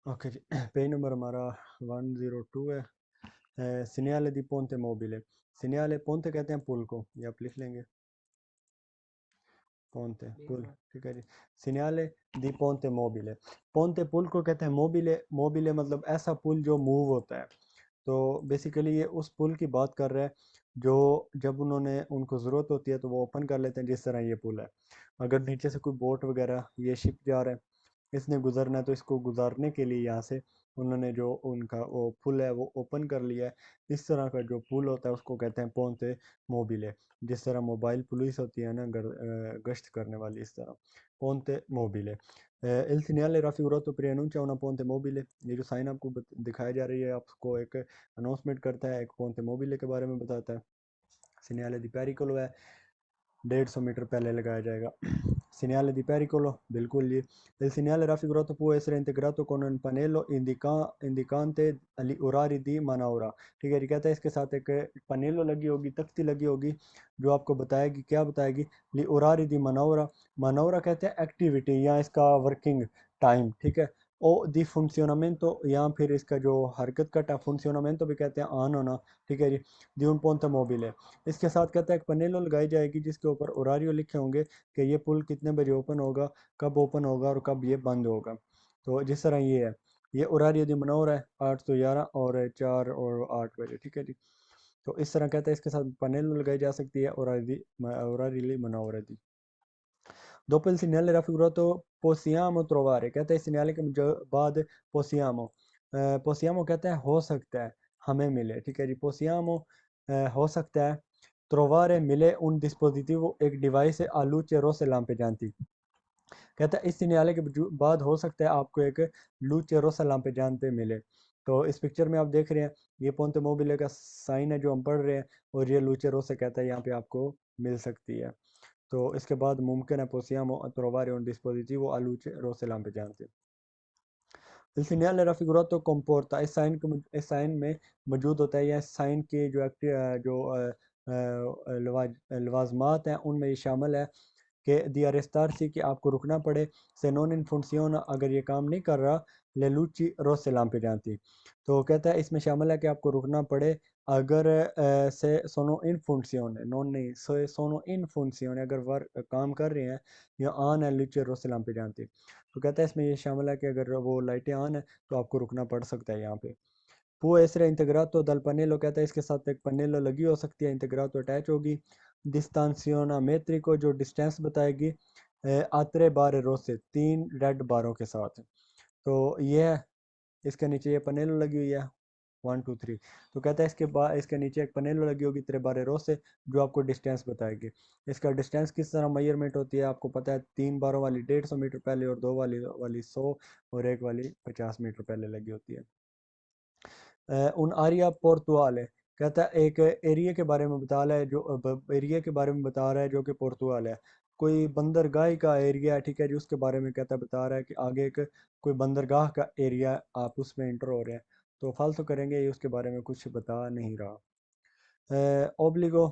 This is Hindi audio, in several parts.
ओके जी। पेज नंबर हमारा 102 है। सिनियाले दी पोंते मोबिले। सिनियाले पोंते कहते हैं पुल को, ये आप लिख लेंगे, पोंते पुल, ठीक है जी। सिनियाले दी पोंते मोबिले, पोंते पुल को कहते हैं मोबिले। मोबिले मतलब ऐसा पुल जो मूव होता है। तो बेसिकली ये उस पुल की बात कर रहा है जो जब उन्होंने उनको ज़रूरत होती है तो वो ओपन कर लेते हैं, जिस तरह ये पुल है। अगर नीचे से कोई बोट वगैरह, ये शिप जा रहा है, इसने गुजरना है, तो इसको गुजारने के लिए यहाँ से उन्होंने जो उनका वो पुल है वो ओपन कर लिया है। इस तरह का जो पुल होता है उसको कहते हैं पोंते मोबिले। जिस तरह मोबाइल पुलिस होती है ना, गश्त करने वाली, इस तरह पोंते mobile. Il segnale raffigurato preannuncia una ponte mobile। ये जो साइन आपको दिखाई जा रही है, आपको एक अनाउंसमेंट करता है, एक पोंते मोबिले के बारे में बताता है। सिग्नल दी पेरिकोलो है, 150 मीटर पहले लगाया जाएगा। Segnale di pericolo, बिल्कुल जी। Il segnale raffigurato può essere integrato con un pannello indicante gli orari di manovra। ठीक है जी, कहता है इसके साथ एक पनेलो लगी होगी, तख्ती लगी होगी, जो आपको बताएगी, क्या बताएगी, ली ओरारी दी मनौरा। मनौरा कहते हैं एक्टिविटी या इसका वर्किंग टाइम, ठीक है। ओ दी फंक्शनमेंटो, या फिर इसका जो हरकत का फंक्शनमेंटो भी कहते हैं ऑन होना, ठीक है जी। दी un ponte mobile, इसके साथ कहता है एक पनेलो लगाई जाएगी जिसके ऊपर ओरारियो लिखे होंगे कि ये पुल कितने बजे ओपन होगा, कब ओपन होगा और कब ये बंद होगा। तो जिस तरह ये है, ये ओरारियो दी मनौर है 8 से 11 और 4 और 8 बजे, ठीक है जी। तो इस तरह कहता है इसके साथ पनेल लगाई जा सकती है, ओरारिली मनौर दी। Dopo il segnale raffigurato possiamo trovare, कहता है इस सिग्नल के बाद possiamo, possiamo कहता है हो सकता है, हमें मिले, ठीक है जी। possiamo हो सकता है, trovare मिले un dispositivo, एक डिवाइस है, a luce rosse lampeggianti। कहता है इस सिग्नल के बाद हो सकता है आपको एक luce rossa lampeggiante मिले। तो इस पिक्चर में आप देख रहे हैं, ये पोंते मोबिले का साइन है जो हम पढ़ रहे हैं, और ये luce rossa कहता है यहाँ पे आपको मिल सकती है। तो इसके बाद मुमकिन है possiamo trovare un dispositivo a luce rosse lampeggiante। Il segnale raffigurato comporta, इस साइन में मौजूद होता है, या साइन के जो लवाजमात हैं उनमें ये शामिल है कि दी अरेस्टारसी, कि आपको रुकना पड़े, से नॉन इन फंक्शन, अगर ये काम नहीं कर रहा, ले लूची रोज से लाम पे जानती। तो कहता है इसमें शामिल है कि आपको रुकना पड़े अगर से सोनो इन फंक्शन, नॉन नहीं, सोनो इन फंक्शन, अगर वर्क काम कर रहे हैं या ऑन है लूची रोज से लाम पे जानती। तो कहता है इसमें ये शामिल है कि अगर वो लाइटें ऑन है तो आपको रुकना पड़ सकता है यहाँ पे। può essere integrato dal pannello, कहता है इसके साथ एक पन्नेलो लगी हो सकती है, इंटीग्रातो अटैच होगी। डिस्टेंसियोनामेट्री को, जो डिस्टेंस बताएगी, आत्रे बार रो से 3 रेड बारों के साथ। तो ये है, इसके नीचे ये पनेलो लगी हुई है 1 2 3। तो कहता है इसके बाद इसके नीचे एक पनेलो लगी होगी 3 बारे रो से, जो आपको डिस्टेंस बताएगी। इसका डिस्टेंस किस तरह मेजरमेंट होती है आपको पता है, 3 बारों वाली 150 मीटर पहले, और 2 वाली 100, और एक वाली 50 मीटर पहले लगी होती है। उन आरिया पोर्तुगाल है, कहता है एक एरिया के बारे में बता रहा है, जो एरिया के बारे में बता रहा है जो कि पोर्तुगाल है। कोई बंदरगाह का एरिया है, ठीक है जी, उसके बारे में कहता बता रहा है कि आगे एक कोई बंदरगाह का एरिया, आप उसमें इंटर हो रहे हैं। तो फालतू करेंगे, ये उसके बारे में कुछ बता नहीं रहा। ओब्लिगो,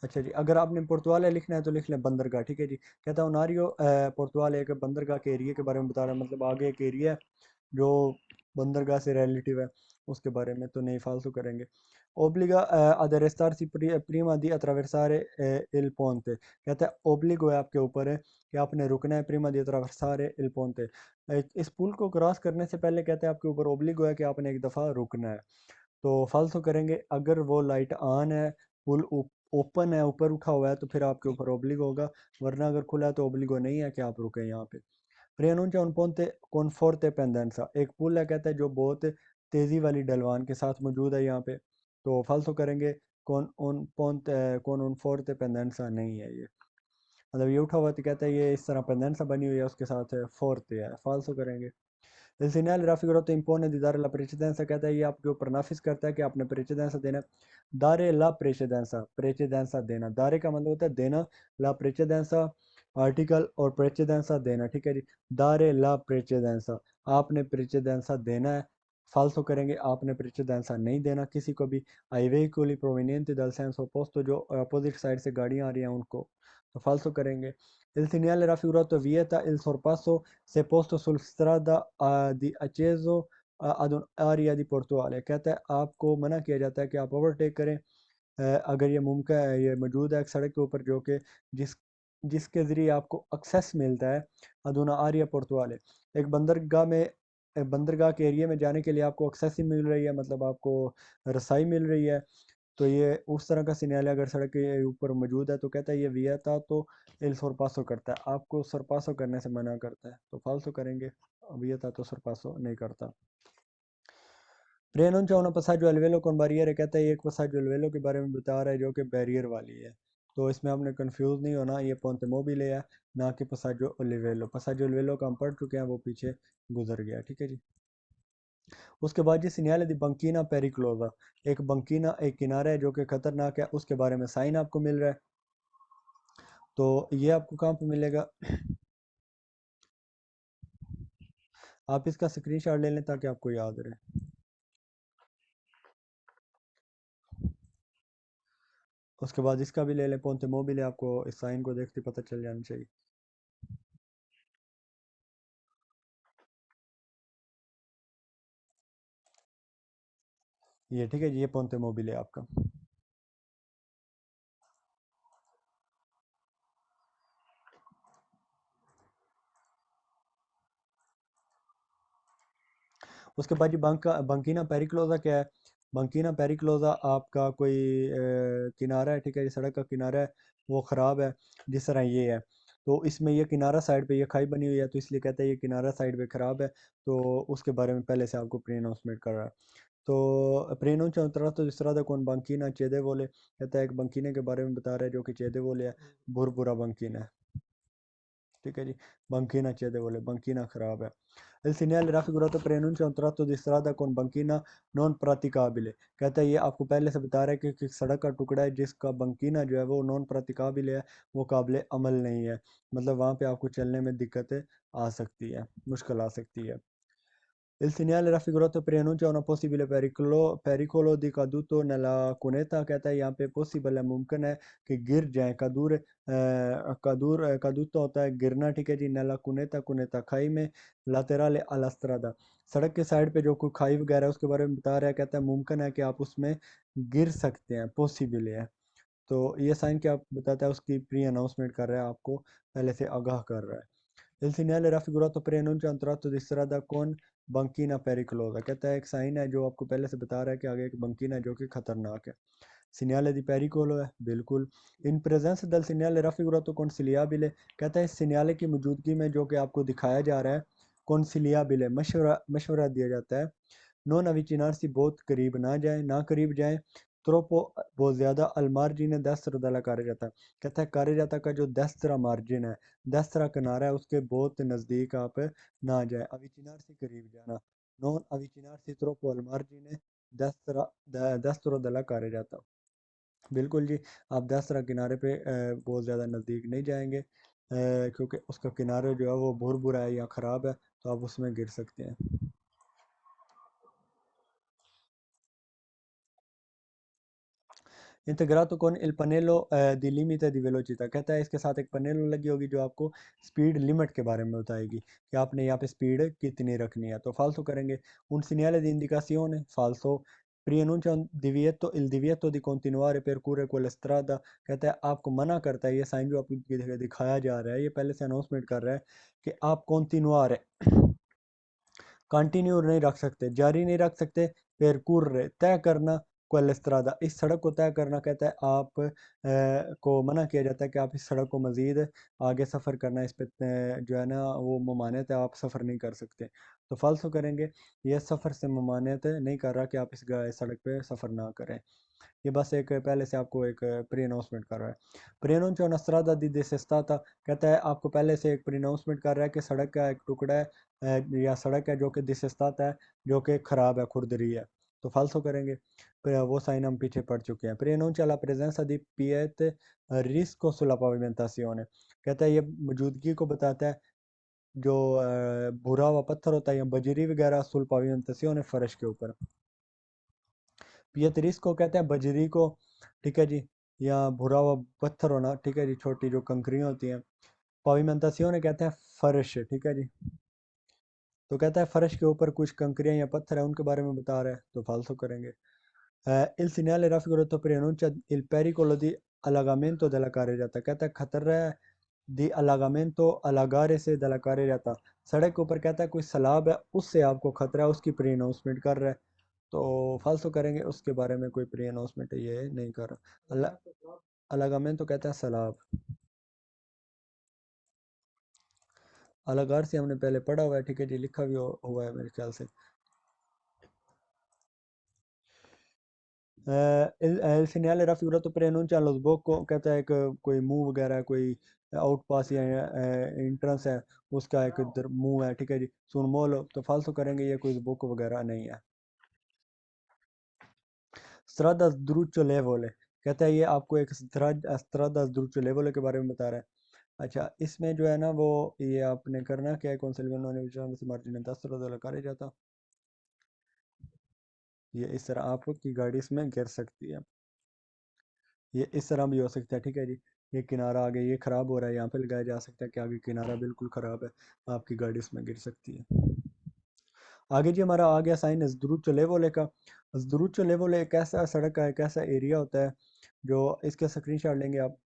अच्छा जी, अगर आपने पुर्तवाल लिखना है तो लिख लें बंदरगाह, ठीक है जी। कहता हूँ नारियो पुर्तवाल एक बंदरगाह के एरिया के बारे में बता रहा है, मतलब आगे एक एरिया है जो बंदरगाह से रिलेटिव है, उसके बारे में तो नहीं फालतू करेंगे। ओब्लिगा ad arrestarsi prima di attraversare il ponte, कहता है ओब्लिगो है आपके ऊपर है कि आपने रुकना है, प्रीमा दी attraversare il ponte, इस पुल को क्रॉस करने से पहले कहते हैं आपके ऊपर ओब्लिगो है कि आपने एक दफ़ा रुकना है। तो फालतू करेंगे, अगर वो लाइट ऑन है, पुल ओपन है, ऊपर उठा हुआ है, तो फिर आपके ऊपर ओब्लिगो होगा, वरना अगर खुला है तो ओब्लिगो नहीं है कि आप रुके यहाँ पे। Preannuncia un ponte con forte pendenza, एक पुल है कहता है जो बहुत तेज़ी वाली ढलवान के साथ मौजूद है यहाँ पे। तो फालतू करेंगे, कौन उन फोर्टे पेंडेंसा नहीं है ये, मतलब ये उठा हुआ तो कहता है ये इस तरह पेंडेंसा बनी हुई है, उसके साथ फोर्टे है, फालतू करेंगे। Il segnale raffigurato impone di dare la precedenza, कहता है ये आपके ऊपर नाफिज करता है कि आपने प्रेसिडेंसा देना है। दारे ला प्रेसिडेंसा, प्रेसिडेंसा देना, दारे का मतलब होता है देना, ला प्रेसिडेंसा आर्टिकल, और प्रेसिडेंसा देना, ठीक है जी। दारे ला प्रेसिडेंसा, आपने प्रेसिडेंसा देना है, फाल्सो करेंगे आपने precedenza नहीं देना किसी को भी, ai veicoli provenienti dal senso opposto जो अपोजिट साइड से गाड़ियाँ आ रही हैं उनको, तो फाल्सो करेंगे। Il segnale raffigurato vieta il sorpasso se posto sul strada di acceso ad un'area di portuale, कहता है आपको मना किया जाता है कि आप ओवरटेक करें अगर ये मुमकिन है, ये मौजूद है एक सड़क के ऊपर जो कि जिस जिसके ज़रिए आपको एक्सेस मिलता है अदूना आरिया पोर्तवाले, एक बंदरगाह में बंदरगाह के एरिया में जाने के लिए आपको एक्सेस ही मिल रही है, मतलब आपको रसाई मिल रही है। तो ये उस तरह का सिग्नल अगर सड़क के ऊपर मौजूद है तो कहता है ये विया था, तो एल सरपासो करता है, आपको सरपासो करने से मना करता है, तो फाल्सो करेंगे, विया था तो सरपासो नहीं करता। रेनन चाउना पसाजो अलवेलो कौन बैरियर है, कहता है ये एक पसाजो अलवेलो के बारे में बता रहा है जो कि बैरियर वाली है, तो इसमें आपने कंफ्यूज नहीं होना, ये पोंते मोबिले है ना कि पसाजो अलवेलो। पसाजो अलवेलो का हम पढ़ चुके हैं, वो पीछे गुजर गया, ठीक है जी। उसके बाद जी सिग्नल दी बंकीना पेरिक्लोजा, एक बंकीना एक किनारा है जो कि खतरनाक है, उसके बारे में साइन आपको मिल रहा है, तो ये आपको कहाँ पे मिलेगा, आप इसका स्क्रीनशॉट ले लें ताकि आपको याद रहे। उसके बाद इसका भी ले लें, पोंते मोबिले, आपको इस साइन को देखते पता चल जाना चाहिए। ये ठीक है जी, ये पोंते मोबिले आपका। उसके बाद जी बंकीना पेरिक्लोजा क्या है, बंकीना पेरिक्लोजा आपका कोई किनारा है, ठीक है, ये सड़क का किनारा है, वो ख़राब है, जिस तरह ये है, तो इसमें ये किनारा साइड पे ये खाई बनी हुई है, तो इसलिए कहते हैं ये किनारा साइड पे ख़राब है, तो उसके बारे में पहले से आपको प्री अनाउंसमेंट कर रहा है। तो प्रेनुंचा तो जिसरा कौन बंकीना चेदे बोले, कहता है एक बंकीने के बारे में बता रहा है जो कि चेदे बोले है, बुरा बंकीना है, ठीक है जी। बंकीना चेदे बोले, बंकीना खराब है। Il segnale raffigurato preannuncia un tratto di strada con banchina non praticabile, कहता है ये आपको पहले से बता रहा है कि सड़क का टुकड़ा है जिसका बंकीना जो है वो नॉन प्रातिकाबिल है, वो काबिल अमल नहीं है, मतलब वहाँ पे आपको चलने में दिक्कतें आ सकती है, मुश्किल आ सकती है। Il segnale raffigurato preannuncia una possibile pericolo di caduto nella cuneta, कहता है यहाँ पे पॉसिबल है, मुमकिन है कि गिर जाए, कदूर होता है गिरना, ठीक है जी, नला कुनेता, कुनेता खाई में, लातेराले अलास्त्रादा, सड़क के साइड पे जो कोई खाई वगैरह है उसके बारे में बता रहा है, कहता है मुमकिन है कि आप उसमें गिर सकते हैं, पॉसिबल है। तो ये साइन क्या बताता है, उसकी प्री अनाउंसमेंट कर रहा है, आपको पहले से आगाह कर रहा है। Il segnale raffigurato preannuncia un tratto di strada con banchina pericolosa, कहता है एक साइन है जो आपको पहले से बता रहा है कि आगे एक बंकीना है जो कि खतरनाक है। Segnale di pericolo है बिल्कुल। In presenza del segnale raffigurato consigliabile, कहता है इस सिग्नल की मौजूदगी में जो कि आपको दिखाया जा रहा है consigliabile, मशवरा मशवरा दिया जाता है, non avvicinarsi बहुत करीब ना जाए, ना करीब जाए, troppo बहुत ज़्यादा, al margine destro della carreggiata, कहता है carreggiata का जो destra margin है, destra किनारा है, उसके बहुत नज़दीक आप ना जाए, avvicinarsi करीब जाना, non avvicinarsi troppo al margine destro della carreggiata, बिल्कुल जी, आप 10 किनारे पे बहुत ज़्यादा नज़दीक नहीं जाएंगे, क्योंकि उसका किनारा जो है वो बुरा है या ख़राब है, तो आप उसमें गिर सकते हैं। इंटीग्रातो con il pannello di limite di velocità, कहता है इसके साथ एक पनेलो लगी होगी जो आपको स्पीड लिमिट के बारे में बताएगी कि आपने यहाँ पे स्पीड कितनी रखनी है, तो फाल्सो करेंगे। Un segnale di indicazione falso preannuncia un divieto il divieto di continuare percorrere quella strada, कहता है आपको मना करता है, ये साइन जो आपको दिखाया जा रहा है ये पहले से अनाउंसमेंट कर रहा है कि आप continuare कंटिन्यू नहीं रख सकते, जारी नहीं रख सकते, पेरकुर्रे तय करना, क्वेलेस्ट्रादा इस सड़क को तय करना, कहता है आप को मना किया जाता है कि आप इस सड़क को मज़ीद आगे सफ़र करना, इस पे जो है ना वो ममानियत है, आप सफ़र नहीं कर सकते, तो फाल्सो करेंगे, यह सफ़र से ममानियत नहीं कर रहा कि आप इस सड़क पे सफ़र ना करें, ये बस एक पहले से आपको एक प्री अनाउंसमेंट कर रहा है। प्री अनाउंस नस्रादा दी देसेस्ता था, कहता है आपको पहले से एक प्री अनाउंसमेंट कर रहा है कि सड़क का एक टुकड़ा है या सड़क है जो कि दिसेस्तात है, जो कि ख़राब है, खुरदरी है, तो फाल्सो करेंगे, फिर वो साइन हम पीछे पढ़ चुके हैं। प्री अनाउंस ला प्रेजेंसा दी पिएट रिस्को सुला pavimentazione, कहता है ये मौजूदगी को बताता है जो भूरा हुआ पत्थर होता है या बजरी वगैरह sul pavimentazione फर्श के ऊपर। पियतरिस को कहते हैं बजरी को, ठीक है जी, या भूरा हुआ पत्थर होना, ठीक है जी, छोटी जो कंकरियाँ होती हैं। पाविमेंतासियोने कहते हैं फर्श, ठीक है जी। तो कहता है फर्श के ऊपर कुछ कंकरियां या पत्थर है उनके बारे में बता रहा है, तो फालतू करेंगे। Il segnale raffigurato preannuncia il pericolo di allagamento della carreggiata, कहता है खतरा है di allagamento allagare से della carreggiata, सड़क के ऊपर कहता है कोई सैलाब है उससे आपको खतरा है, उसकी प्री अनाउंसमेंट कर रहा है, तो फालतू करेंगे, उसके बारे में कोई प्री अनाउंसमेंट ये नहीं कर रहा। अलागामेंट तो कहता है सैलाब। अलागार से हमने पहले पढ़ा हुआ है, ठीक है जी, लिखा भी हुआ है मेरे ख्याल से। il segnale raffigurato preannuncia lo sbocco, कहता है एक कोई मुंह वगैरह है, कोई आउट पास या एंट्रेंस है, उसका एक मुंह है, ठीक है जी। सुन मोलो तो फालतू करेंगे, ये कोई बुक वगैरह नहीं है। strada sdrucciolevole कहता है ये आपको एक strada sdrucciolevole के बारे में बता रहा है। अच्छा, इसमें जो है ना वो ये आपने करना क्या है, कौन से मार्जिन 10 करे जाता, ये इस तरह आपकी गाड़ी इसमें गिर सकती है, ये इस तरह भी हो सकता है, ठीक है जी। ये किनारा आगे ये ख़राब हो रहा है, यहाँ पे लगाया जा सकता है कि आगे किनारा बिल्कुल ख़राब है, आपकी गाड़ी इसमें गिर सकती है। आगे जी हमारा आ गया साइन ज़दरूचो लेवोले का। ज़दरूचो लेवोले एक ऐसा सड़क का एक ऐसा एरिया होता है जो, इसके स्क्रीनशॉट लेंगे आप।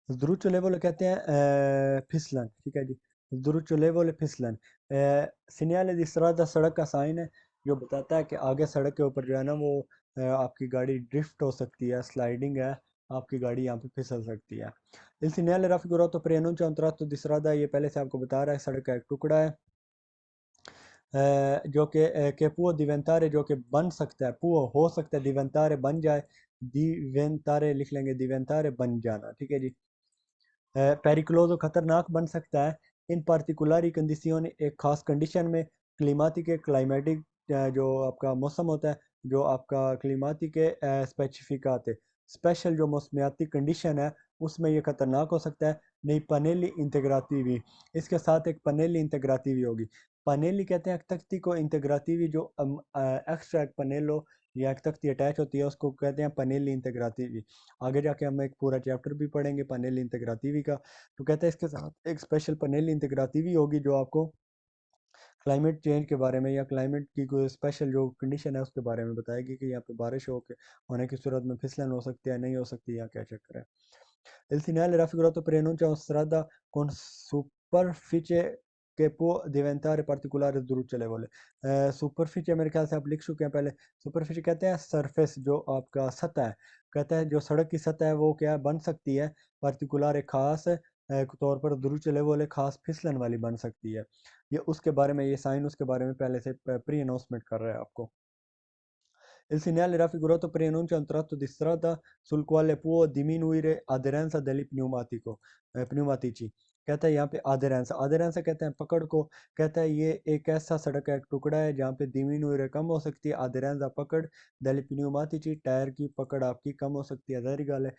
ज़दरूचो लेवोले कहते हैं फिसलन, ठीक है जी। ज़दरूचो लेवोले फिसलन, सिग्नल दी स्ट्रादा सड़क का साइन है जो बताता है कि आगे सड़क के ऊपर जो है ना वो आपकी गाड़ी ड्रिफ्ट हो सकती है, स्लाइडिंग है, आपकी गाड़ी यहाँ पे फिसल सकती है। इस signal raffigurato preannuncia un tratto di strada, ये पहले से आपको बता रहा है सड़क का एक टुकड़ा है जो कि può diventare, जो कि बन सकता है, può हो सकता है, diventare बन जाए, diventare लिख लेंगे, diventare बन जाना, ठीक है जी। पेरिक्लोजो खतरनाक बन सकता है, इन पार्टिकुलर कंडीशन एक खास कंडीशन में, क्लिमाटिक क्लाइमेटिक जो आपका मौसम होता है, जो आपका क्लिमाटिक स्पेसिफिकाते स्पेशल जो मौसमियाती कंडीशन है उसमें ये खतरनाक हो सकता है। नहीं पनेली इंटेग्राटीवी, इसके साथ एक पनेली इंटेग्राटीवी होगी। पनेली कहते हैं एक तख्ती को, इंटेग्राटीवी जो एक्स्ट्रा एक पनेलो या एक तख्ती अटैच होती है उसको कहते हैं पनेली इंटेग्राटीवी। आगे जाके हम एक पूरा चैप्टर भी पढ़ेंगे पनेल इंटेग्राटीवी का। तो कहते हैं इसके साथ एक स्पेशल पनेल इंटेग्राटीवी होगी जो आपको क्लाइमेट चेंज के बारे में या क्लाइमेट की कोई स्पेशल जो कंडीशन है उसके बारे में बताएगी कि यहाँ पे बारिश होने की सूरत में फिसलन हो सकती है, नहीं हो सकती, या क्या चक्कर है। Il segnale raffigurato preannuncia una strada con superficie che può diventare particolare sdrucciolevole। Superficial मेरे ख्याल से आप लिख चुके हैं पहले। सुपरफिशियल कहते हैं सरफेस, जो आपका सतह है, कहता है जो सड़क की सतह है वो क्या बन सकती है, पार्टिकुलर एक खास तौर पर sdrucciolevole खास फिसलन वाली बन सकती है। ये उसके बारे में, ये साइन उसके बारे में पहले से प्री अनाउंसमेंट कर रहा है आपको। Il segnale raffigurato preannuncia un tratto di strada sul quale può diminuire aderenza degli pneumatici। कहता है यहाँ पे aderenza, aderenza कहते हैं पकड़ को, कहता है ये एक ऐसा सड़क का एक टुकड़ा है जहाँ पे diminuire कम हो सकती है, aderenza पकड़, degli pneumatici टायर की पकड़ आपकी कम हो सकती है। ज़ाहिर गल है,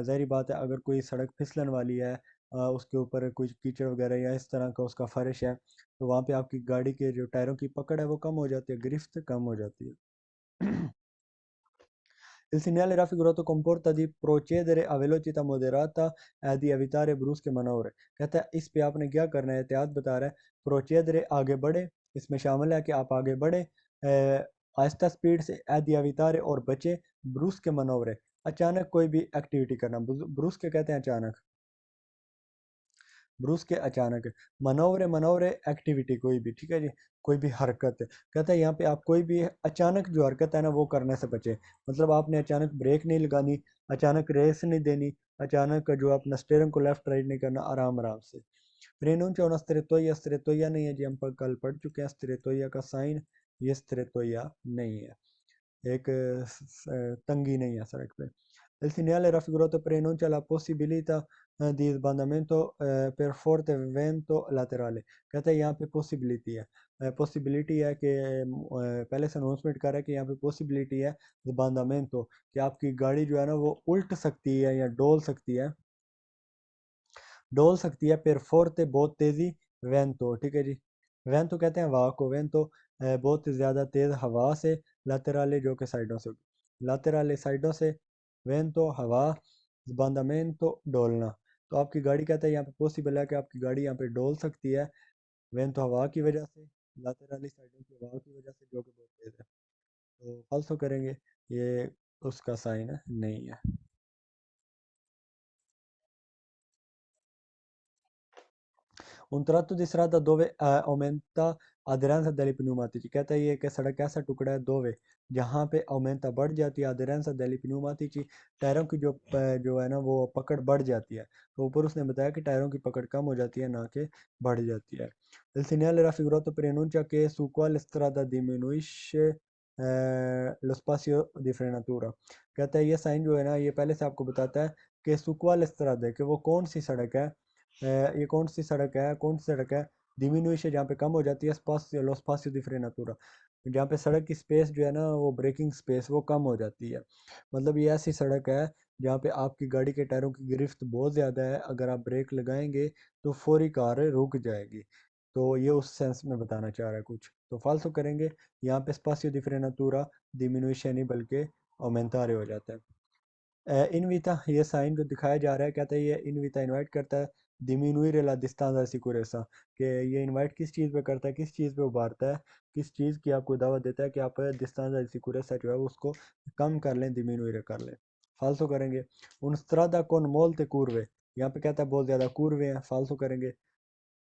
ज़ाहिर बात है, अगर कोई सड़क फिसलन वाली है, उसके ऊपर कुछ कीचड़ वगैरह या इस तरह का उसका फर्श है, तो वहाँ पे आपकी गाड़ी के जो टायरों की पकड़ है वो कम हो जाती है, गिरफ्त कम हो जाती है। Il segnale raffigurato comporta di procedere a velocità moderata e di evitare brusche manovre। कहता है इस पे आपने क्या करना है, एहतियात बता रहा है। प्रोचेदरे आगे बढ़े, इसमें शामिल है कि आप आगे बढ़े आहिस्ता स्पीड से, एदी अवितारे और बचे, ब्रूस के मनोवरे, अचानक कोई भी एक्टिविटी करना, ब्रूस के कहते हैं अचानक, ब्रूस के अचानक, मनोवरे मनोवरे एक्टिविटी कोई भी, ठीक है जी, कोई भी हरकत कहता है यहाँ पे आप कोई भी अचानक जो हरकत है ना वो करने से बचे। मतलब आपने अचानक ब्रेक नहीं लगानी, अचानक रेस नहीं देनी, अचानक जो अपना स्टेयरिंग को लेफ्ट राइट नहीं करना, आराम आराम से। रेनूंचा और स्त्रेतोया, स्त्रेतोया नहीं है जी, हम कल पढ़ चुके हैं स्त्रेतोया का साइन, ये स्त्रेतोया नहीं है, एक तंगी नहीं है सड़क पे। Il segnale raffigurato preannuncia la possibilità di sbandamento per forte vento laterale। कहते हैं यहाँ पे पॉसिबिलिटी है, पॉसिबिलिटी है कि पहले से अनाउंसमेंट कर रहा है कि यहाँ पे पॉसिबिलिटी है sbandamento, कि आपकी गाड़ी जो है ना वो उल्ट सकती है या डोल सकती है per forte बहुत तेज़ी वेंतो, ठीक है जी। वेंतो कहते हैं हवा को, वेंतो बहुत ज़्यादा तेज़ हवा से, laterale जो कि साइडों से होगी, laterale साइडों से, वेंतो हवा, sbandamento डोलना। तो आपकी गाड़ी कहता है यहाँ पे पॉसिबल है कि आपकी गाड़ी यहाँ पे डोल सकती है, वेंतो हवा की वजह से, laterale साइडों की हवा की वजह से जो कि बहुत तेज़ है। तो फॉल्सो करेंगे, ये उसका साइन नहीं है। Un tratto di strada dove aumenta aderenza degli pneumatici, कहता है ये कि सड़क ऐसा टुकड़ा है dove जहाँ पे aumenta बढ़ जाती है aderenza degli pneumatici, टायरों की जो है ना वो पकड़ बढ़ जाती है। तो ऊपर उसने बताया कि टायरों की पकड़ कम हो जाती है ना कि बढ़ जाती है। Il segnale raffigurato preannuncia che su quale strada diminuisce lo spazio di frenatura, कहता है ये साइन जो है ना ये पहले से आपको बताता है कि su quale strada है कि वो कौन सी सड़क है, ये कौन सी सड़क है, डिमिनुइश है जहाँ पे कम हो जाती है, स्पासियो लो स्पासियो दी फ्रेनातुरा, जहाँ पे सड़क की स्पेस जो है ना वो ब्रेकिंग स्पेस वो कम हो जाती है। मतलब ये ऐसी सड़क है जहाँ पे आपकी गाड़ी के टायरों की गिरफ्त बहुत ज़्यादा है, अगर आप ब्रेक लगाएंगे तो फौरी कार रुक जाएगी। तो ये उस सेंस में बताना चाह रहा है कुछ, तो फालतू करेंगे यहाँ पे स्पासियो दी फ्रेनातुरा डिमिनुइश नहीं बल्कि aumentare हो जाता है। इनविता ये साइन जो दिखाया जा रहा है कहता है ये इनविता इनवाइट करता है डिमिनुire la distanza di sicurezza, कि ये इनवाइट किस चीज़ पे करता है, किस चीज़ पे उभारता है, किस चीज़ की आपको दावत देता है कि आप distanza di sicurezza जो है उसको कम कर लें, डिमिनुire कर लें। फालतू करेंगे un strada con molte curve, यहाँ पे कहता है बहुत ज़्यादा कूर्वे हैं, फालतू करेंगे।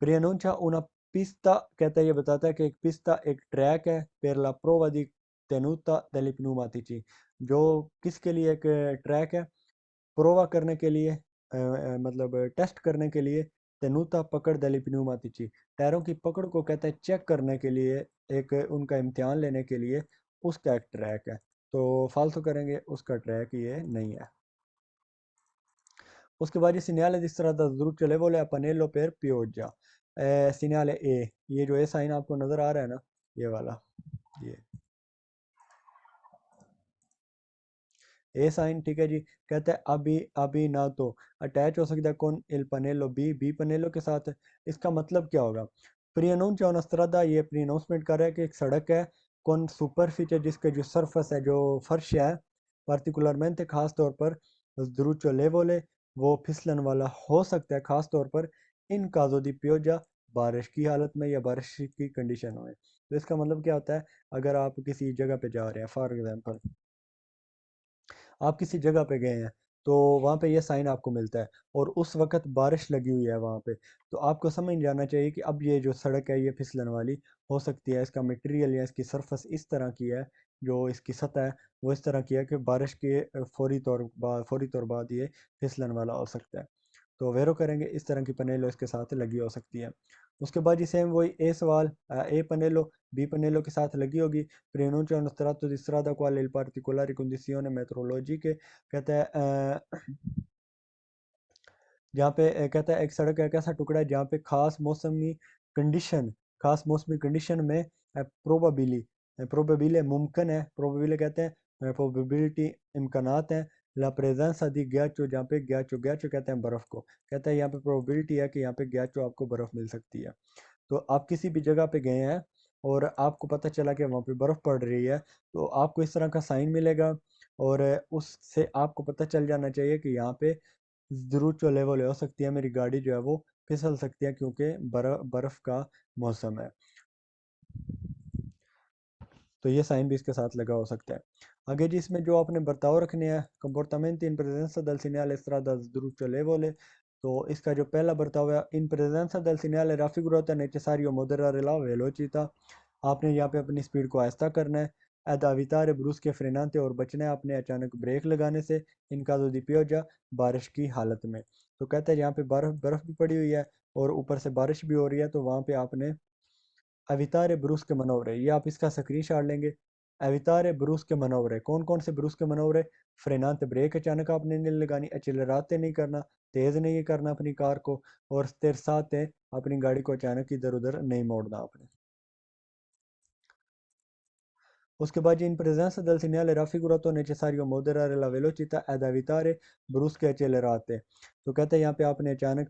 Preannuncia una pista, कहता है ये बताता है कि एक पिस्ता एक ट्रैक है per la prova di tenuta degli pneumatici, जो किसके लिए एक ट्रैक है, प्रोवा करने के लिए मतलब टेस्ट करने के लिए, तेनूता पकड़ दली pneumatici, टायरों की पकड़ को कहता है चेक करने के लिए, एक उनका इम्तिहान लेने के लिए उसका एक ट्रैक है। तो फालतू करेंगे, उसका ट्रैक ये नहीं है। उसके बाद ये सिग्नल जिस तरह da sdrucciolevole a pannello per pioggia, signal A, ये जो ए साइन आपको नज़र आ रहा है ना, ये वाला, ये ए साइन, ठीक है जी। कहता है अभी अभी ना तो अटैच हो सकता है कौन, एल पनेलो बी पनेलो के साथ। इसका मतलब क्या होगा, प्री अनाउंस नस्त्रदा, ये प्री अनाउंसमेंट कर रहा है कि एक सड़क है कौन सुपरफिच है जिसका जो सरफस है जो फर्श है पार्टिकुलरमेंट खास तौर पर द्रुचो लेवोले वो फिसलन वाला हो सकता है, खास तौर पर इन काजो दी पियोजा, बारिश की हालत में या बारिश की कंडीशन में। तो इसका मतलब क्या होता है, अगर आप किसी जगह पे जा रहे हैं, फॉर एग्जांपल आप किसी जगह पे गए हैं तो वहाँ पे ये साइन आपको मिलता है और उस वक्त बारिश लगी हुई है वहाँ पे, तो आपको समझ जाना चाहिए कि अब ये जो सड़क है ये फिसलन वाली हो सकती है, इसका मटेरियल या इसकी सरफेस इस तरह की है, जो इसकी सतह है वो इस तरह की है कि बारिश के फौरी तौर बाद ये फिसलन वाला हो सकता है। तो वेरो करेंगे इस तरह की पनेलो इसके साथ लगी हो सकती है। उसके बाद जी सेम वही ए सवाल, ए पनेलो बी पनेलो के साथ लगी होगी, preannuncia uno strato di strada quale il particolari condizioni meteorologiche, कहता है जहाँ पे कहता है एक सड़क का एक ऐसा टुकड़ा है जहाँ पे कंडीशन खास मौसमी कंडीशन में प्रोबाबिली प्रोबेबिले मुमकिन है, प्रोबेबिले कहते हैं प्रोबेबिलिटी इम्कानात हैं, ला प्रेजेंसा दी गयाचो, जहाँ पे गयाचो गयाचो कहते हैं बर्फ़ को, कहता है यहाँ पे प्रोबेबिलिटी है कि यहाँ पे गयाचो आपको बर्फ़ मिल सकती है। तो आप किसी भी जगह पे गए हैं और आपको पता चला कि वहाँ पे बर्फ़ पड़ रही है, तो आपको इस तरह का साइन मिलेगा और उससे आपको पता चल जाना चाहिए कि यहाँ पे ज़रूर लेवल हो सकती है, मेरी गाड़ी जो है वो फिसल सकती है क्योंकि बर्फ़ का मौसम है। तो ये साइन भी इसके साथ लगा हो सकता है। आगे जी इसमें जो आपने बर्ताव रखने हैं, comportamenti in presenza del segnale strada sdrucciolevole, तो इसका जो पहला बर्ताव है, in presenza del segnale raffigurato è necessario moderare la velocità, आपने यहाँ पे अपनी स्पीड को आहिस्ता करना है, ad evitare brusche frenate, और बचना है अपने अचानक ब्रेक लगाने से, in caso di pioggia, बारिश की हालत में। तो कहते हैं यहाँ पे बर्फ़ बर्फ़ भी पड़ी हुई है और ऊपर से बारिश भी हो रही है, तो वहाँ पे आपने अवितार ब्रूस के मनोवरे, ये आप इसका स्क्रीन शॉट लेंगे evitare brusche manovre, कौन कौन से brusche manovre? Frenante ब्रेक अचानक आपने नहीं लगानी, accelerate नहीं करना, तेज नहीं करना अपनी कार को, और sterzate अपनी गाड़ी को अचानक इधर उधर नहीं मोड़ना आपने। उसके बाद in presenza del segnale raffigurato necessario moderare la velocità ed evitare brusche accelerate, तो कहते हैं यहाँ पे आपने अचानक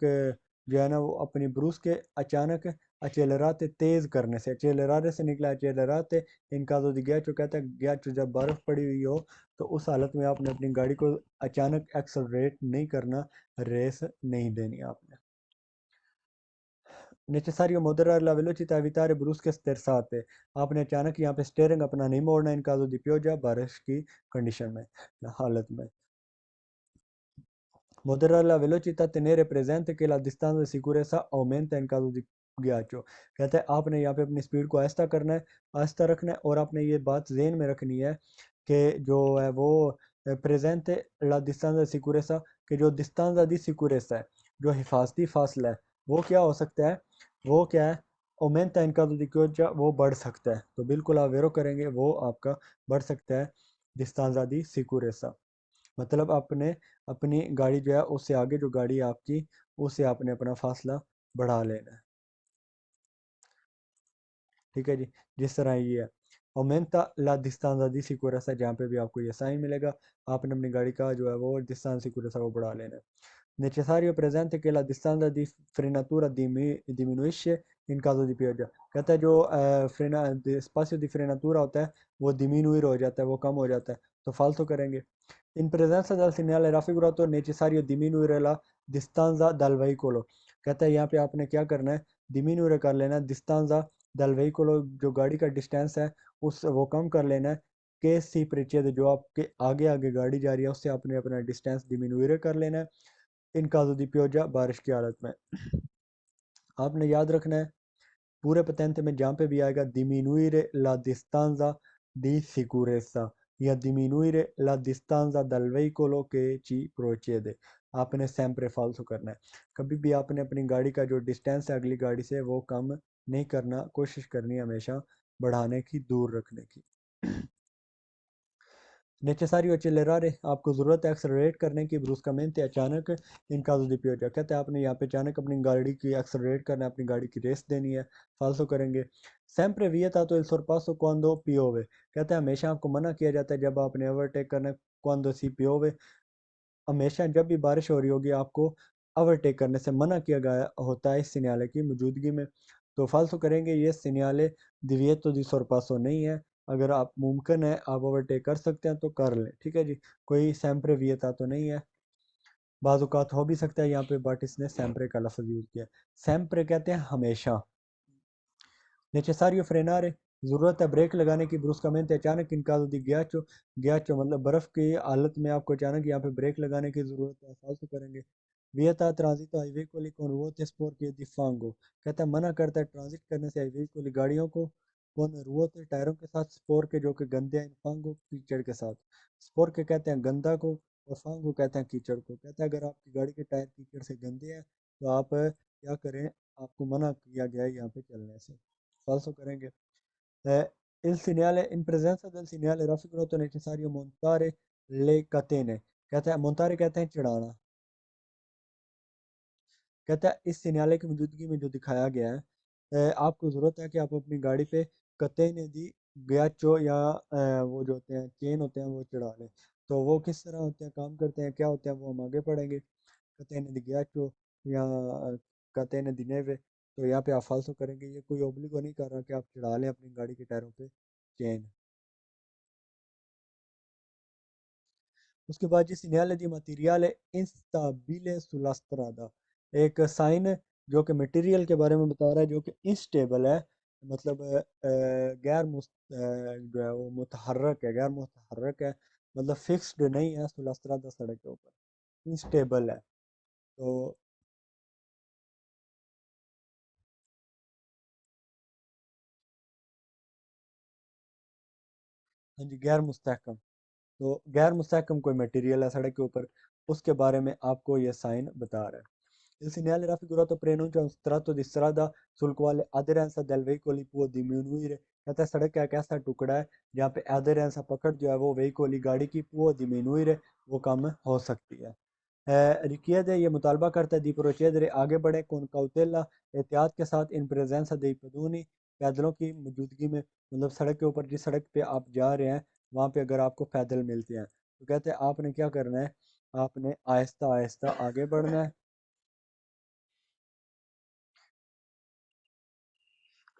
जो है ना वो अपनी ब्रूस के अचानक अचेलराते तेज करने से, अचेलरारे से निकला अचेलराते, इन caso di ghiaccio, कहता है ghiaccio जब बर्फ पड़ी हुई हो तो उस हालत में आपने अपनी गाड़ी को अचानक एक्सलरेट नहीं करना, रेस नहीं देनी आपने। necessario moderare la velocità, evitare brusche sterzate, आपने अचानक यहाँ पे स्टेयरिंग अपना नहीं मोड़ना इन caso di pioggia, बारिश की कंडीशन में या हालत में। moderare la velocità, tenere presente che la distanza di sicurezza aumenta in caso di ghiaccio, कहते हैं आपने यहाँ पे अपनी स्पीड को आहिस्ता करना है, आहिस्ता रखना है, और आपने ये बात जहन में रखनी है कि जो है वो प्रेजेंट ला डिस्टेंस दी सिक्योरेसा, कि जो डिस्टेंस दी सिक्योरेसा है, जो हिफाजती फासला है, वो क्या हो सकता है, वो क्या है, ओमेंटा इनका जो वो बढ़ सकता है, तो बिल्कुल आप वेरो करेंगे वो आपका बढ़ सकता है डिस्टेंस दी सिक्योरेसा, मतलब आपने अपनी गाड़ी जो है उससे आगे जो गाड़ी है आपकी, उससे आपने अपना फासला बढ़ा लेना है। ठीक है जी, जिस तरह ये है ओमेंटा ला डिस्टेंस दी सिक्योरेसा, जहाँ पे भी आपको ये साइन मिलेगा, आपने अपनी गाड़ी का जो है वो डिस्टेंस सिक्योरेसा को बढ़ा लेना है। necessario presente che la distanza di frenatura diminuisce in caso di pioggia, कहता है जो स्पासियो di frenatura होता है वो diminuire हो जाता है, वो कम हो जाता है, तो फालतू करेंगे। in presenza del segnale raffigurato è necessario diminuire la distanza dal veicolo, कहता है यहाँ पे आपने क्या करना है, diminuire कर लेना है distanza dal veicolo, जो गाड़ी का डिस्टेंस है उस वो कम कर लेना है, के सी परिच्छेद, जो आपके आगे आगे गाड़ी जा रही है उससे आपने अपना डिस्टेंस डिमिनुएट कर लेना है इन caso di pioggia, बारिश की हालत में। आपने याद रखना है पूरे पतेंते में जहाँ पे भी आएगा diminuire la distanza di sicurezza या diminuire la distanza dal veicolo che ci procede, आपने sempre falso करना है, कभी भी आपने अपनी गाड़ी का जो डिस्टेंस है अगली गाड़ी से वो कम नहीं करना, कोशिश करनी है हमेशा बढ़ाने की, दूर रखने की। नेसेसारी एक्सेलरेटर, आपको ज़रूरत है एक्सेलरेट करने की ब्रूस्कामेंट अचानक इन caso di pioggia, कहते हैं आपने यहाँ पे अचानक अपनी गाड़ी की एक्सेलरेट करना है, अपनी गाड़ी की रेस देनी है, फालतू करेंगे। sempre vietato il sorpasso quando piove, कहते हैं हमेशा आपको मना किया जाता है जब आपने ओवरटेक करना है, quando si piove, हमेशा जब भी बारिश हो रही होगी आपको ओवरटेक करने से मना किया गया होता है इस सिग्नल की मौजूदगी में, तो फालतू करेंगे, ये सिग्नल दिविएतो दी sorpasso नहीं है, अगर आप मुमकिन है आप ओवरटेक कर सकते हैं तो कर लें, ठीक है जी, कोई सैम्प्रे विएता तो नहीं है, बाज़ हो भी सकता है यहाँ पे बट इसने सैम्प्रे का लफ्ज़ यूज़ किया। सैम्प्रे कहते हैं हमेशा। नेसेसारियो फ्रेनारे, ज़रूरत है ब्रेक लगाने की ब्रूस्कामेंट अचानक इन caso di ghiaccio, ghiaccio मतलब बर्फ़ की हालत में आपको अचानक यहाँ पे ब्रेक लगाने की ज़रूरत है, फालतू करेंगे। विeta transito ai veicoli con ruote sporche di fango, कहता है मना करता है ट्रांजिट करने से veicoli गाड़ियों को, con ruote टायरों के साथ, स्पोर के जो कि गंदे हैं, फांगो कीचड़ के साथ, स्पोर के कहते हैं गंदा को और फांगो कहते हैं कीचड़ को, कहता है अगर आपकी गाड़ी के टायर कीचड़ से गंदे हैं तो आप क्या करें, आपको मना किया गया है यहाँ पे चलने से, falso करेंगे। il segnale in presenza del segnale raffigurato è necessario montare le catene, कहता है मोंतारे कहते हैं चढ़ाना, कहता है इस सिग्नल की मौजूदगी में जो दिखाया गया है, आपको ज़रूरत है कि आप अपनी गाड़ी पे कतई दी गयाचो या वो जो होते हैं चेन होते हैं वो चढ़ा लें, तो वो किस तरह होते हैं, काम करते हैं, क्या होते हैं, वो हम आगे पढ़ेंगे। कतई दी गयाचो या कतई दी नेवे, तो यहाँ पे आप फालसो करेंगे, ये कोई ओब्लिगो नहीं कर रहा कि आप चढ़ा लें अपनी गाड़ी के टायरों पे चेन। उसके बाद जी segnale di materiale instabile sulla strada, एक साइन जो कि मटेरियल के बारे में बता रहा है जो कि इंस्टेबल है, मतलब जो है वो मुतहर्रक है, गैर मुतहर्रक है, मतलब फिक्स्ड नहीं है, सुला strada सड़क के ऊपर इंस्टेबल है, तो हाँ जी गैर मुस्तहकम, तो गैर मुस्तहकम कोई मटेरियल है सड़क के ऊपर, उसके बारे में आपको ये साइन बता रहा है। Il segnale raffigurato preannuncia un tratto di strada sul quale aderenza del veicoli può diminuire। कहता है सड़क का एक ऐसा टुकड़ा है जहाँ पे एडरेंस पकड़ जो है वो व्हीकल गाड़ी की può diminuire वो कम हो सकती है। richiede ये मुतालबा करता है di procedere आगे बढ़े con cautela एहतियात के साथ इन presenza dei pedoni पैदलों की मौजूदगी में मतलब सड़क के ऊपर जिस सड़क पे आप जा रहे हैं वहाँ पे अगर आपको पैदल मिलते हैं तो कहते हैं आपने क्या करना है आपने आहिस्ता आहिस्ता आगे बढ़ना है।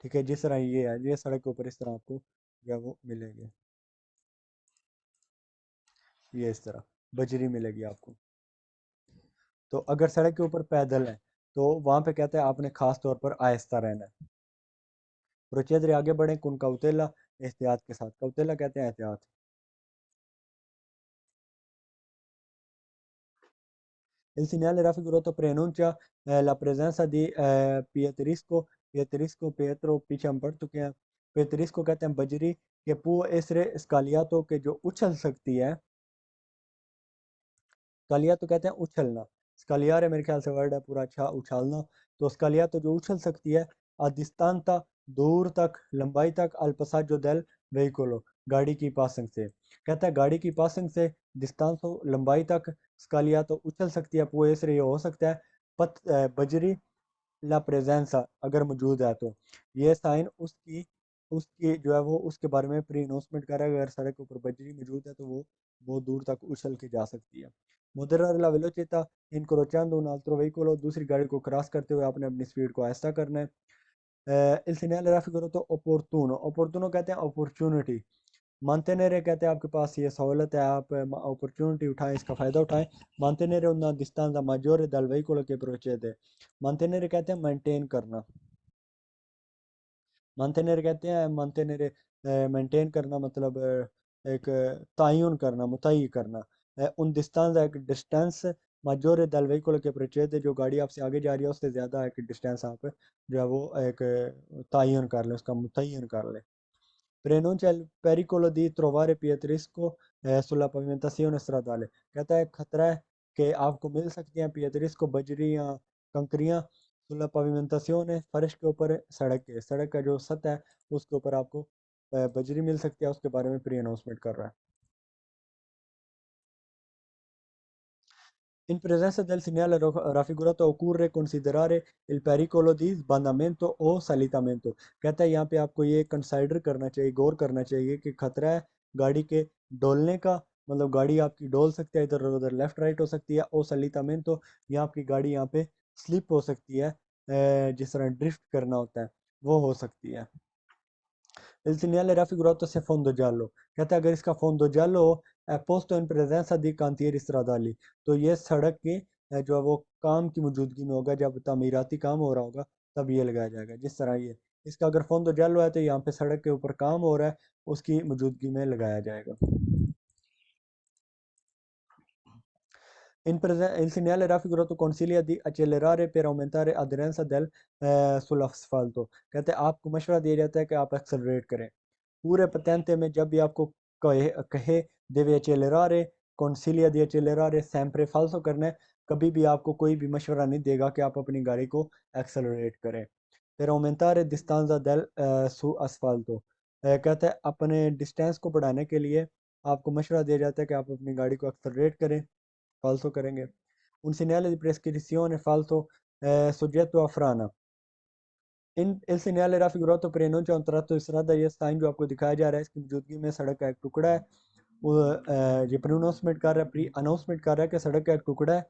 ठीक है जिस तरह ये है ये सड़क के ऊपर इस तरह आपको जो है वो मिलेंगे ये इस तरह बजरी मिलेगी आपको। तो अगर सड़क के ऊपर पैदल है तो वहां पे कहते हैं आपने खास तौर पर आहिस्ता रहना है। प्रोचेदरे आगे बढ़े कुन कौतेला एहतियात के साथ कौतेला कहते हैं एहतियात। Il segnale raffigurato preannuncia la presenza di Pietrisco Pietro पीछे हम पढ़ चुके हैं। पेतरिस्को कहते हैं बजरी के पू इसरे स्कालियातो के जो उछल सकती है। स्कालिया तो कहते हैं उछलना। स्कालियारे मेरे ख्याल से वर्ड है पूरा अच्छा उछालना। तो स्कालिया तो जो उछल सकती है। अदिस्तांता दूर तक लंबाई तक अल्पसाजो del veicolo गाड़ी की पासिंग से। कहता है गाड़ी की पासिंग से डिस्तांसो लंबाई तक स्कालिया तो उछल सकती है पुएस ये हो सकता है बजरी ला प्रेजेंसा अगर मौजूद है तो ये साइन उसकी उसकी जो है वो उसके बारे में प्री अनाउंसमेंट कर रहा है अगर सड़क के ऊपर बजरी मौजूद है तो वो दूर तक उछल के जा सकती है। मुदर्रा ला वेलोचिटा incrociando un altro veicolo दूसरी गाड़ी को क्रॉस करते हुए आपने अपनी स्पीड को आहिस्ता करना है। il segnale raffigurato opportuno opportuno कहते हैं अपॉर्चुनिटी। mantenere कहते हैं आपके पास ये सहूलत है आप अपॉर्चुनिटी उठाएं इसका फ़ायदा उठाएं। mantenere una distanza maggiore dal veicolo che procede। mantenere कहते हैं मेंटेन करना। mantenere कहते हैं mantenere मेंटेन करना मतलब एक तयन करना मुतय्य करना। उन डिस्टेंस एक distance maggiore dal veicolo che precede जो गाड़ी आपसे आगे जा रही है उससे ज़्यादा एक डिस्टेंस आप जो है वो एक तयन कर लें उसका मुतय्यन कर लें। Preannuncia il pericolo di trovare Pietrisco sulla pavimentazione stradale। कहता है खतरा है कि आपको मिल सकती हैं पियतरिस्को बजरी या कंकरियां sulla pavimentazione फर्श के ऊपर सड़क का जो सतह है उसके ऊपर आपको बजरी मिल सकती है उसके बारे में प्री अनाउंसमेंट कर रहा है। In presenza del segnale raffigurato occorre considerare il pericolo di sbandamento o salitamento। कहता है यहाँ पे आपको ये कंसाइडर करना चाहिए गौर करना चाहिए कि खतरा है गाड़ी के डोलने का मतलब गाड़ी आपकी डोल सकती है इधर उधर लेफ्ट राइट हो सकती है और सलितामेंतो या आपकी गाड़ी यहाँ पे स्लिप हो सकती है जिस तरह ड्रिफ्ट करना होता है वो हो सकती है। Il segnale raffigurato se fondo giallo कहता है अगर इसका fondo giallo हो è posto in presenza di cantieri stradali तो ये सड़क के जो है वो काम की मौजूदगी में होगा जब तामीराती काम हो रहा होगा तब ये लगाया जाएगा जिस तरह ये इसका अगर fondo giallo है तो यहाँ पे सड़क के ऊपर काम हो रहा है उसकी मौजूदगी में लगाया जाएगा। il segnale raffigurato consiglia di accelerare per aumentare aderenza sull'asfalto कहते हैं आपको मशवरा दिया जाता है कि आप एक्सेलरेट करें। पूरे पतेंते में जब भी आपको कहे deve accelerare consiglia di accelerare sempre falso करना है कभी भी आपको कोई भी मशवरा नहीं देगा कि आप अपनी गाड़ी को एक्सेलरेट करें। per aumentare distanza su asfalto कहते हैं अपने डिस्टेंस को बढ़ाने के लिए आपको मशवरा दिया जाता है कि आप अपनी गाड़ी को एक्सेलरेट करें falso करेंगे। Un segnale di prescrizione falso soggetto a frana। इन इस segnale raffigurato preannuncia un tratto di strada ये साइन जो आपको दिखाया जा रहा है इसकी मौजूदगी में सड़क का एक टुकड़ा है वो ये प्री अनाउंसमेंट कर रहा है कि सड़क का एक टुकड़ा है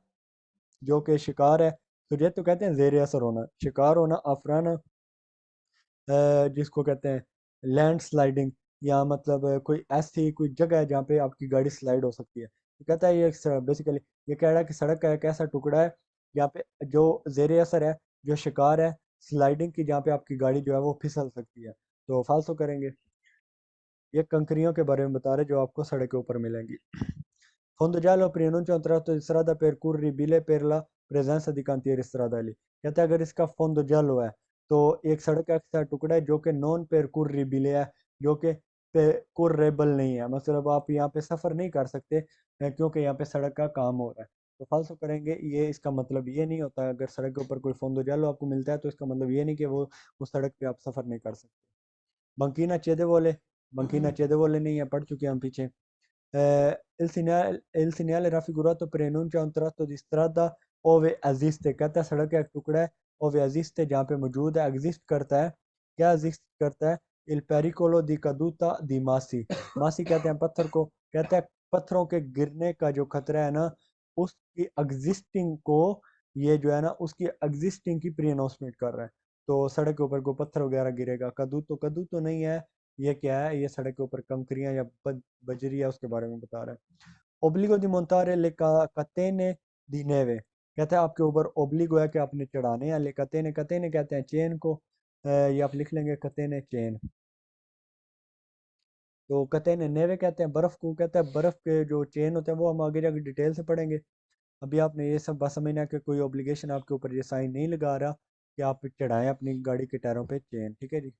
जो कि शिकार है। सुजेत तो कहते हैं जेर असर होना शिकार होना अफराना जिसको कहते हैं लैंड स्लाइडिंग या मतलब कोई ऐसी कोई जगह है जहाँ पे आपकी गाड़ी स्लाइड हो सकती है। ये कहता है ये बेसिकली ये कह रहा है कि सड़क का एक ऐसा टुकड़ा है जहाँ पे जो जेर असर है जो शिकार है स्लाइडिंग की जहाँ पे आपकी गाड़ी जो है वो फिसल सकती है तो फालतू करेंगे। ये कंकरियों के बारे में बता रहे जो आपको सड़क के ऊपर मिलेंगी। Fondo giallo preannuncia un tratto di strada percorribile per la presenza di cantieri stradali। कहता है अगर इसका fondo giallo है तो एक सड़क का ऐसा टुकड़ा है जो कि नॉन percorribile है जो कि percorrable नहीं है मतलब आप यहाँ पे सफ़र नहीं कर सकते क्योंकि यहाँ पे सड़क का काम हो रहा है। तो फालतू करेंगे, ये इसका मतलब ये नहीं होता। अगर सड़क के ऊपर कोई फोंदो जालो आपको मिलता है तो इसका मतलब ये नहीं कि वो उस सड़क पे आप सफ़र नहीं कर सकते। Banchina Chiedevole, Banchina Chiedevole नहीं है, पढ़ चुके हैं हम पीछे। Il segnale raffigurato preannuncia un tratto di strada ove esiste, कहता है सड़क का एक टुकड़ा है ove esiste जहाँ पे मौजूद है, exist करता है, क्या exist करता है? il pericolo di caduta di massi, मासी कहते हैं पत्थर को, कहता है पत्थरों के गिरने का जो खतरा है ना, उसकी एग्जिस्टिंग को, ये जो है ना उसकी एग्जिस्टिंग की प्री अनाउंसमेंट कर रहा है। तो सड़क के ऊपर कोई पत्थर वगैरह गिरेगा, कद्दू तो नहीं है, ये क्या है, ये सड़क के ऊपर कंकरियां या बजरी है उसके बारे में बता रहा है। ओब्लिगो दी मोंटारे ले catene di neve, कहता है आपके ऊपर ओब्लिगो है कि आपने चढ़ाने हैं, ले कतेने, कतेने कहते हैं चेन को, ये आप लिख लेंगे कतेने चेन। तो कतेने नेवे कहते हैं बर्फ को, कहता है बर्फ के जो चेन होते हैं वो हम आगे जाकर डिटेल से पढ़ेंगे। अभी आपने ये सब बात समझना कि कोई ओब्लिगेशन आपके ऊपर ये साइन नहीं लगा रहा कि आप चढ़ाएं अपनी गाड़ी के टायरों पे चेन, ठीक है जी।